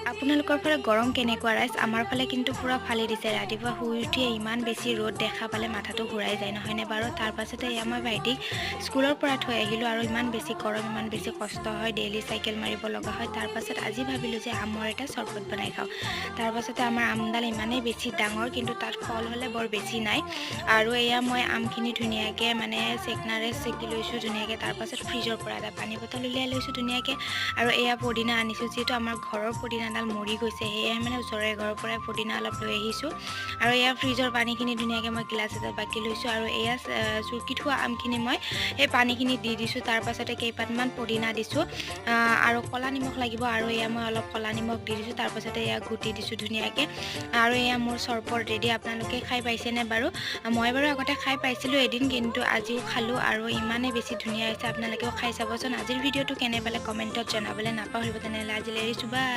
আপোনালোকৰ ফালে গৰম কেনেকুৱা ৰাইজ আমাৰ ফালে কিন্তু পুৰা ফালি দিছে ৰাতিপুৱা শুই উঠিয়ে ইমান বেছি ৰ'দ দেখা পালে মাথাটো ঘূৰাই যায় নহয়নে বাৰু তাৰ পাছতে এয়া মই ভাইটিক স্কুলৰ পৰা থৈ আহিলোঁ আৰু ইমান বেছি গৰম ইমান বেছি কষ্ট হয় ডেইলি চাইকেল মাৰিব লগা হয় তাৰ পাছত আজি ভাবিলোঁ যে আমৰ এটা চৰবত বনাই খাওঁ তাৰ পাছতে আমাৰ আমডাল ইমানেই বেছি ডাঙৰ কিন্তু তাত ফল হ'লে বৰ বেছি নাই আৰু এয়া মই আমখিনি ধুনীয়াকৈ মানে চেকনাৰে চেকি লৈছোঁ ধুনীয়াকৈ তাৰ পাছত ফ্ৰিজৰ পৰা এটা পানী বটল উলিয়াই লৈছোঁ ধুনীয়াকৈ আৰু এয়া পদিনা আনিছোঁ যিহেতু আমাৰ ঘৰৰ পদিনাডাল মৰি গৈছে সেয়াই মানে ওচৰৰে ঘৰৰ পৰাই পদিনা অলপ লৈ আহিছোঁ আৰু এয়া ফ্ৰিজৰ পানীখিনি ধুনীয়াকৈ মই গিলাচ এটাত বাকি লৈছোঁ আৰু এয়া চুৰকি থোৱা আমখিনি মই সেই পানীখিনি দি দিছোঁ তাৰ পাছতে কেইপাতমান পদিনা দিছোঁ আৰু ক'লা নিমখ লাগিব আৰু এয়া মই অলপ ক'লা নিমখ দি দিছোঁ তাৰ পাছতে এয়া গুটি দিছোঁ ধুনীয়াকৈ আৰু এয়া মোৰ চৰবত ৰেডি আপোনালোকে খাই পাইছেনে বাৰু মই বাৰু আগতে খাই পাইছিলোঁ এদিন কিন্তু আজিও খালোঁ আৰু ইমানেই বেছি ধুনীয়া হৈছে আপোনালোকেও খাই চাবচোন আজিৰ ভিডিঅ'টো কেনে পালে কমেণ্টত জনাবলৈ নাপাহৰিব তেনেহ'লে আজিলৈ এৰিছোঁ বাই